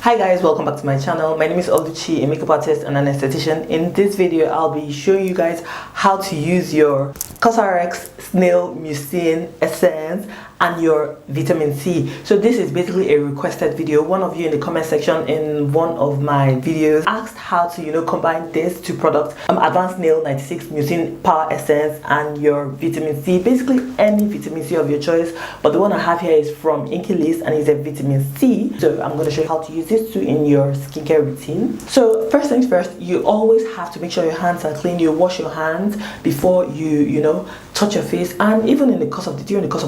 Hi guys, welcome back to my channel. My name is Oluchi, a makeup artist and an esthetician. In this video, I'll be showing you guys how to use your cosrx, Snail, Mucin essence and your vitamin C. So this is basically a requested video. One of you in the comment section in one of my videos asked how to combine these two products, advanced nail 96 Mucin power essence and your vitamin C, basically any vitamin C of your choice, but the one I have here is from Inky and is a vitamin C. So I'm going to show you how to use this too in your skincare routine. So first things first, you always have to make sure your hands are clean. You wash your hands before you touch your face, and even during the course of the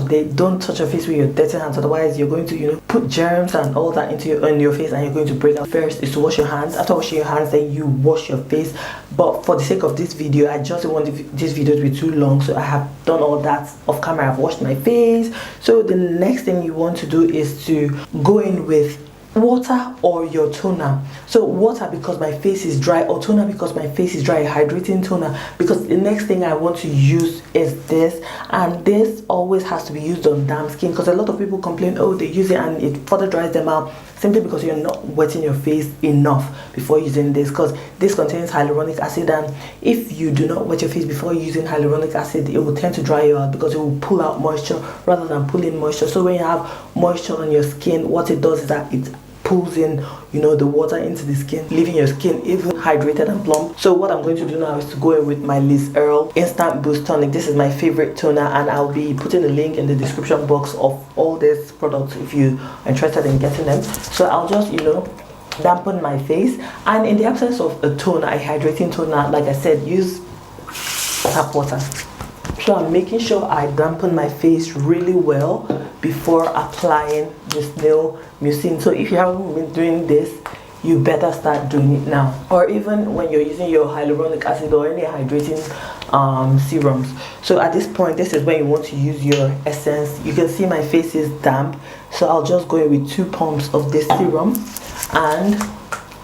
day, don't touch your face with your dirty hands, otherwise you're going to put germs and all that into your face and you're going to break out. First is to wash your hands. After washing your hands, then you wash your face. But for the sake of this video, I just don't want this video to be too long, so I have done all that off camera. I've washed my face. So the next thing you want to do is to go in with water or your toner. So water because my face is dry, or toner because my face is dry, a hydrating toner, because the next thing I want to use is this, and this always has to be used on damp skin, because a lot of people complain, oh, they use it and it further dries them out, simply because you're not wetting your face enough before using this, because this contains hyaluronic acid, and if you do not wet your face before using hyaluronic acid, it will tend to dry you out because it will pull out moisture rather than pull in moisture. So when you have moisture on your skin, what it does is that it pulls in the water into the skin, leaving your skin even hydrated and plump. So what I'm going to do now is to go in with my Liz Earl Instant Boost Tonic. This is my favorite toner, and I'll be putting a link in the description box of all these products if you are interested in getting them. So I'll just dampen my face, and in the absence of a toner, a hydrating toner, like I said, use tap water. So I'm making sure I dampen my face really well before applying the Snail Mucin. So if you haven't been doing this, you better start doing it now, or even when you're using your hyaluronic acid or any hydrating serums. So at this point, this is when you want to use your essence. You can see my face is damp, so I'll just go in with 2 pumps of this serum and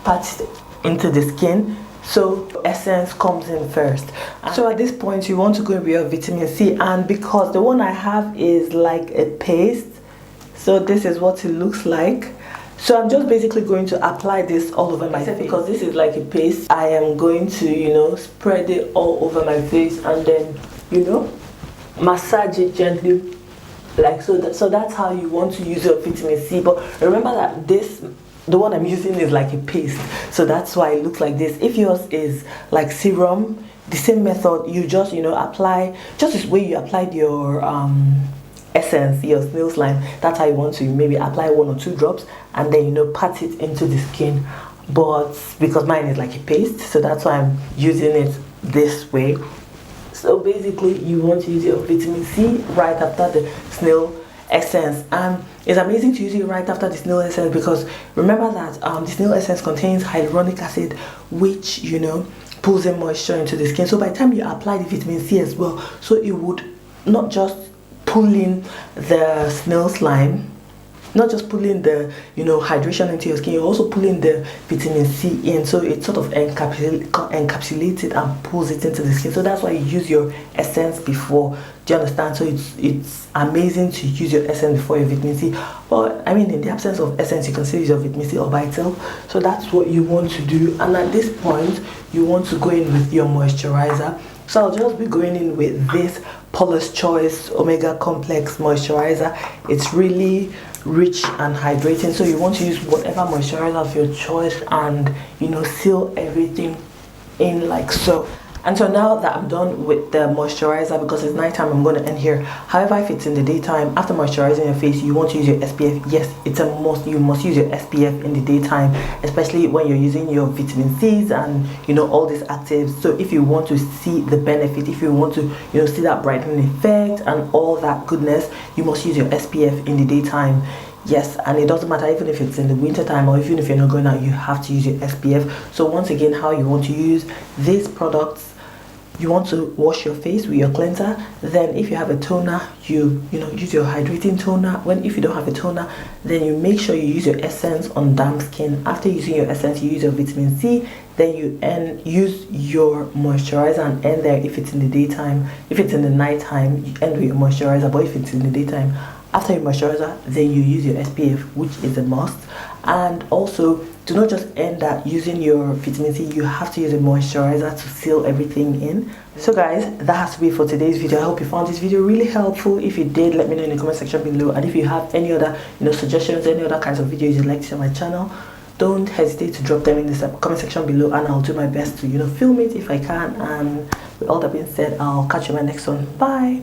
pat it into the skin. So essence comes in first. So at this point, you want to go in with your vitamin C, and because the one I have is like a paste, so this is what it looks like. So I'm just basically going to apply this all over my face, because this is like a paste. I am going to spread it all over my face and then massage it gently like so. So that's how you want to use your vitamin C. But remember that the one I'm using is like a paste, so that's why it looks like this. If yours is like serum, the same method, you just apply just the way you applied your essence, your snail slime. That's how you want to maybe apply 1 or 2 drops and then pat it into the skin. But because mine is like a paste, so that's why I'm using it this way. So basically you want to use your vitamin C right after the snail essence, and it's amazing to use it right after the snail essence, because remember that the snail essence contains hyaluronic acid, which pulls in moisture into the skin. So by the time you apply the vitamin C as well, so it would not just pull in the snail slime, not just pulling the hydration into your skin, you're also pulling the vitamin C in, so it sort of encapsulates it and pulls it into the skin. So that's why you use your essence before. Do you understand? So it's amazing to use your essence before your vitamin C. But I mean, in the absence of essence, you can still use your vitamin C all by itself. So that's what you want to do. And at this point, you want to go in with your moisturizer. So I'll just be going in with this Paula's Choice Omega Complex Moisturizer. It's really rich and hydrating, so you want to use whatever moisturizer of your choice and seal everything in like so. And so now that I'm done with the moisturizer, because it's nighttime, I'm going to end here. However, if it's in the daytime, after moisturizing your face, you want to use your SPF. Yes, it's a must. You must use your SPF in the daytime, especially when you're using your vitamin C's and all these actives. So if you want to see the benefit, if you want to see that brightening effect and all that goodness, you must use your SPF in the daytime. Yes, and it doesn't matter even if it's in the winter time or even if you're not going out, you have to use your SPF. So once again, how you want to use these products: you want to wash your face with your cleanser. Then if you have a toner, you use your hydrating toner. If you don't have a toner, then you make sure you use your essence on damp skin. After using your essence, you use your vitamin C. Then you use your moisturizer and end there if it's in the daytime. If it's in the nighttime, you end with your moisturizer. But if it's in the daytime, after your moisturizer, then you use your SPF, which is a must. And also, do not just end that using your vitamin C. You have to use a moisturizer to seal everything in. So guys, that has to be for today's video. I hope you found this video really helpful. If you did, let me know in the comment section below. And if you have any other suggestions, any other kinds of videos you'd like to see on my channel, don't hesitate to drop them in the comment section below, and I'll do my best to film it if I can. And with all that being said, I'll catch you in my next one. Bye.